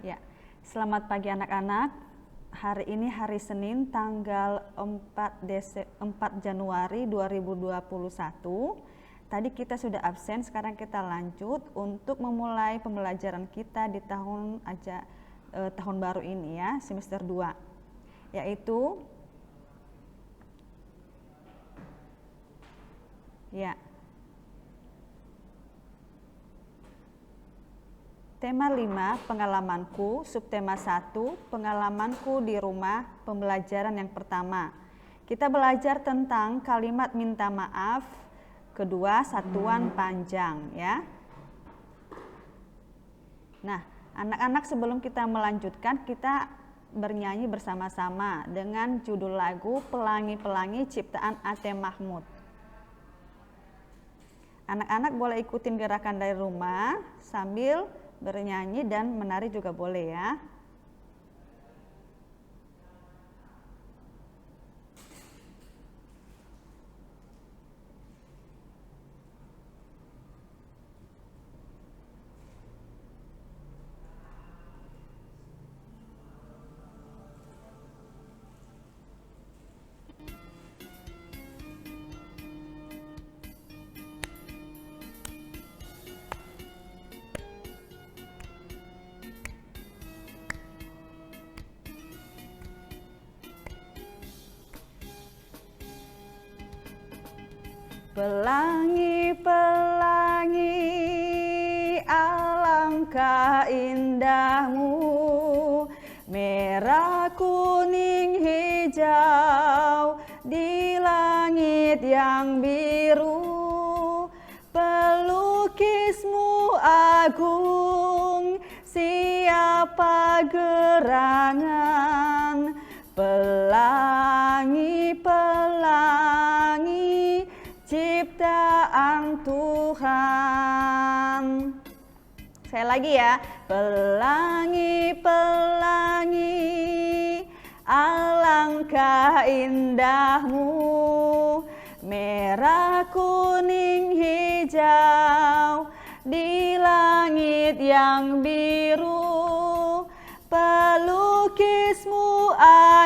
Ya, selamat pagi anak-anak. Hari ini hari Senin tanggal 4 Januari 2021. Tadi kita sudah absen, sekarang kita lanjut untuk memulai pembelajaran kita di tahun baru ini ya, semester 2. Yaitu tema 5, pengalamanku, subtema 1, pengalamanku di rumah, pembelajaran yang pertama. Kita belajar tentang kalimat minta maaf, kedua satuan panjang ya. Nah, anak-anak sebelum kita melanjutkan, kita bernyanyi bersama-sama dengan judul lagu Pelangi-Pelangi ciptaan A.T. Mahmud. Anak-anak boleh ikutin gerakan dari rumah sambil bernyanyi dan menari juga boleh ya. Pelangi-pelangi, alangkah indahmu, merah, kuning, hijau, di langit yang biru. Pelukismu agung, siapa gerangan, pelangi-pelangi ciptaan Tuhan. Sekali lagi ya, pelangi-pelangi, alangkah indahmu, merah, kuning, hijau, di langit yang biru. Pelukismu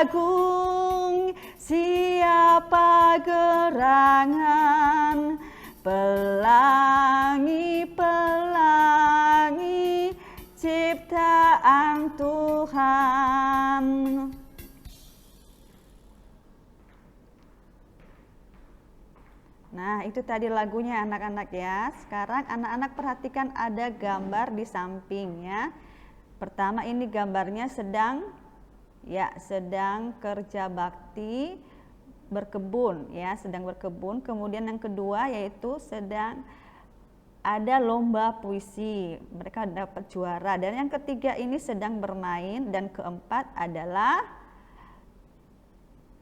agung, siapa gerangan, pelangi-pelangi ciptaan Tuhan. Nah, itu tadi lagunya anak-anak ya. Sekarang anak-anak perhatikan ada gambar di samping ya. Pertama ini gambarnya sedang kerja bakti, berkebun ya, sedang berkebun. Kemudian yang kedua yaitu sedang ada lomba puisi, mereka dapat juara. Dan yang ketiga ini sedang bermain, dan keempat adalah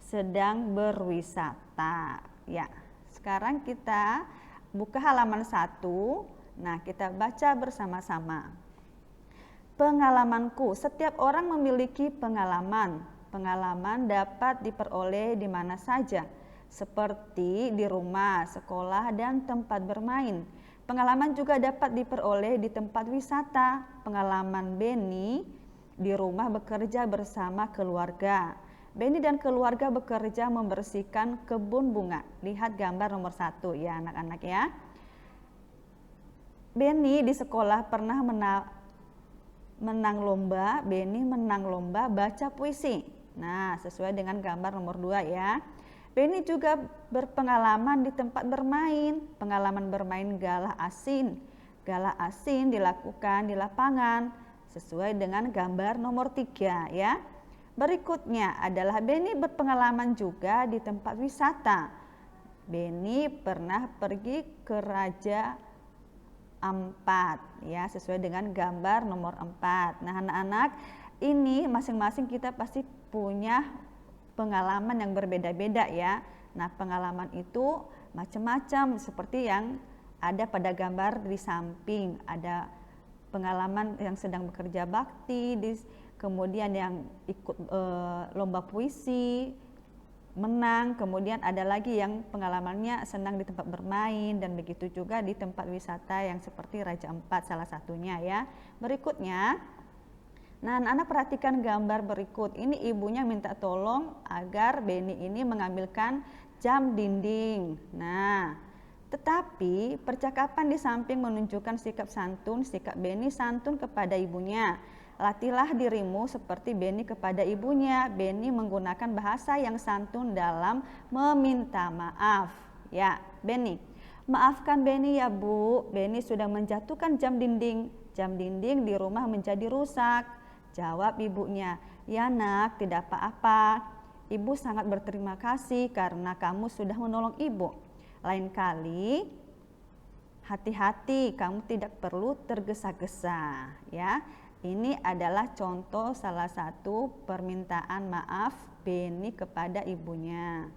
sedang berwisata ya. Sekarang kita buka halaman 1. Nah, kita baca bersama-sama. Pengalamanku, setiap orang memiliki pengalaman. Pengalaman dapat diperoleh di mana saja, seperti di rumah, sekolah, dan tempat bermain. Pengalaman juga dapat diperoleh di tempat wisata. Pengalaman Benny di rumah bekerja bersama keluarga. Benny dan keluarga bekerja membersihkan kebun bunga. Lihat gambar nomor 1 ya anak-anak ya. Benny di sekolah pernah menang lomba baca puisi. Nah, sesuai dengan gambar nomor 2 ya. Benny juga berpengalaman di tempat bermain. Pengalaman bermain galah asin. Galah asin dilakukan di lapangan sesuai dengan gambar nomor 3 ya. Berikutnya adalah Benny berpengalaman juga di tempat wisata. Benny pernah pergi ke Raja Ampat ya, sesuai dengan gambar nomor 4. Nah, anak-anak, ini masing-masing kita pasti punya pengalaman yang berbeda-beda ya. Nah, pengalaman itu macam-macam seperti yang ada pada gambar di samping. Ada pengalaman yang sedang bekerja bakti, kemudian yang ikut lomba puisi, menang, kemudian ada lagi yang pengalamannya senang di tempat bermain, dan begitu juga di tempat wisata yang seperti Raja Ampat salah satunya ya. Berikutnya, Nah, anak-anak perhatikan gambar berikut. Ini ibunya minta tolong agar Beni ini mengambilkan jam dinding. Nah, tetapi percakapan di samping menunjukkan sikap santun, sikap Beni santun kepada ibunya. Latihlah dirimu seperti Beni kepada ibunya. Beni menggunakan bahasa yang santun dalam meminta maaf. Ya, Beni. Maafkan Beni ya Bu, Beni sudah menjatuhkan jam dinding. Jam dinding di rumah menjadi rusak. Jawab ibunya, ya nak, tidak apa-apa. Ibu sangat berterima kasih karena kamu sudah menolong ibu. Lain kali, hati-hati, kamu tidak perlu tergesa-gesa. Ya, ini adalah contoh salah satu permintaan maaf Beni kepada ibunya.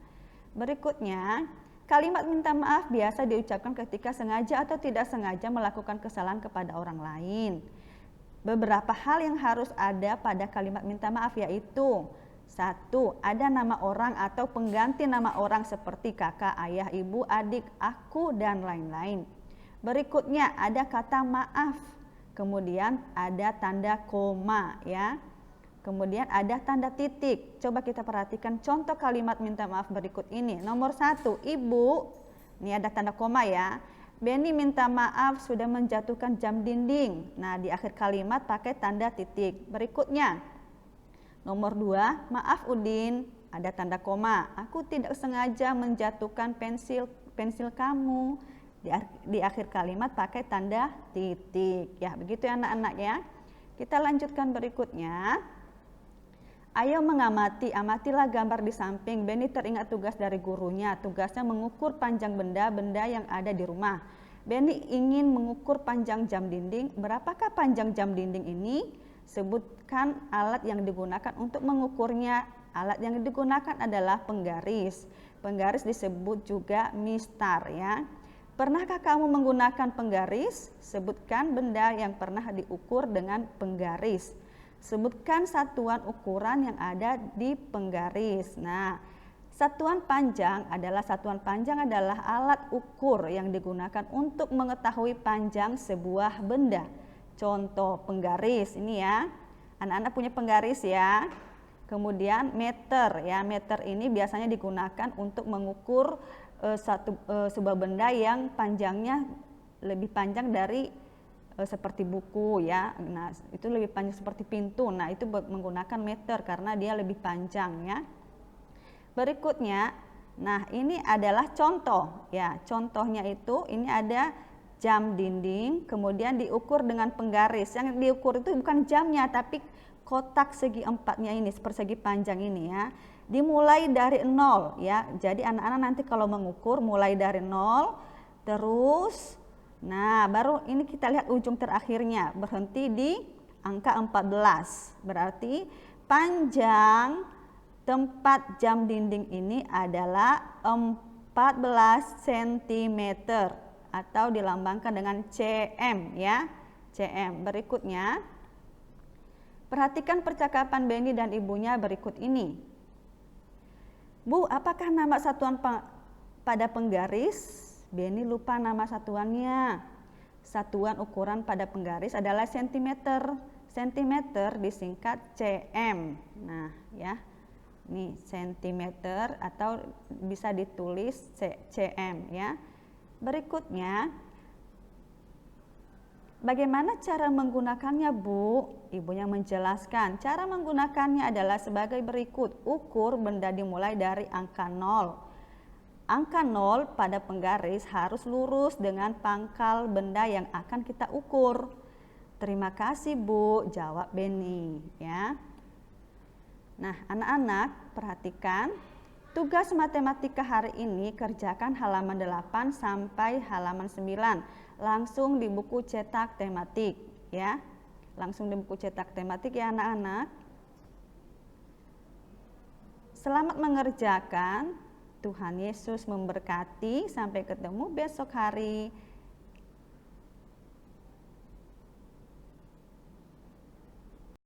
Berikutnya, kalimat minta maaf biasa diucapkan ketika sengaja atau tidak sengaja melakukan kesalahan kepada orang lain. Beberapa hal yang harus ada pada kalimat minta maaf yaitu: 1. Ada nama orang atau pengganti nama orang seperti kakak, ayah, ibu, adik, aku, dan lain-lain. Berikutnya ada kata maaf, kemudian ada tanda koma ya. Kemudian ada tanda titik. Coba kita perhatikan contoh kalimat minta maaf berikut ini. Nomor 1, ibu, ini ada tanda koma ya. Beni minta maaf sudah menjatuhkan jam dinding. Nah, di akhir kalimat pakai tanda titik. Berikutnya, nomor 2, maaf Udin, ada tanda koma. Aku tidak sengaja menjatuhkan pensil kamu. Di akhir kalimat pakai tanda titik. Ya, begitu ya anak-anak ya. Kita lanjutkan berikutnya. Ayo mengamati, amatilah gambar di samping. Beni teringat tugas dari gurunya. Tugasnya mengukur panjang benda-benda yang ada di rumah. Beni ingin mengukur panjang jam dinding. Berapakah panjang jam dinding ini? Sebutkan alat yang digunakan untuk mengukurnya. Alat yang digunakan adalah penggaris. Penggaris disebut juga mistar ya. Pernahkah kamu menggunakan penggaris? Sebutkan benda yang pernah diukur dengan penggaris. Sebutkan satuan ukuran yang ada di penggaris. Nah, satuan panjang adalah alat ukur yang digunakan untuk mengetahui panjang sebuah benda. Contoh penggaris ini ya. Anak-anak punya penggaris ya. Kemudian meter ya. Meter ini biasanya digunakan untuk mengukur sebuah benda yang panjangnya lebih panjang dari seperti buku ya. Nah, itu lebih panjang seperti pintu. Nah, itu menggunakan meter karena dia lebih panjang ya. Berikutnya, nah ini adalah contoh ya. Contohnya itu ini ada jam dinding, kemudian diukur dengan penggaris. Yang diukur itu bukan jamnya tapi kotak segi empatnya ini, persegi panjang ini ya. Dimulai dari 0 ya. Jadi anak-anak nanti kalau mengukur mulai dari 0 terus. Nah, baru ini kita lihat ujung terakhirnya, berhenti di angka 14. Berarti panjang tempat jam dinding ini adalah 14 cm atau dilambangkan dengan cm ya. cm. Berikutnya, perhatikan percakapan Beni dan ibunya berikut ini. Bu, apakah nama satuan pada penggaris? Beni lupa nama satuannya. Satuan ukuran pada penggaris adalah sentimeter. Sentimeter disingkat cm. Nah, ya. Ini sentimeter atau bisa ditulis cm ya. Berikutnya, bagaimana cara menggunakannya, Bu? Ibunya menjelaskan. Cara menggunakannya adalah sebagai berikut. Ukur benda dimulai dari angka 0. Angka 0 pada penggaris harus lurus dengan pangkal benda yang akan kita ukur. Terima kasih Bu, jawab Beni ya. Nah, anak-anak perhatikan tugas matematika hari ini, kerjakan halaman 8 sampai halaman 9 langsung di buku cetak tematik ya. Langsung di buku cetak tematik ya anak-anak. Selamat mengerjakan. Tuhan Yesus memberkati. Sampai ketemu besok hari.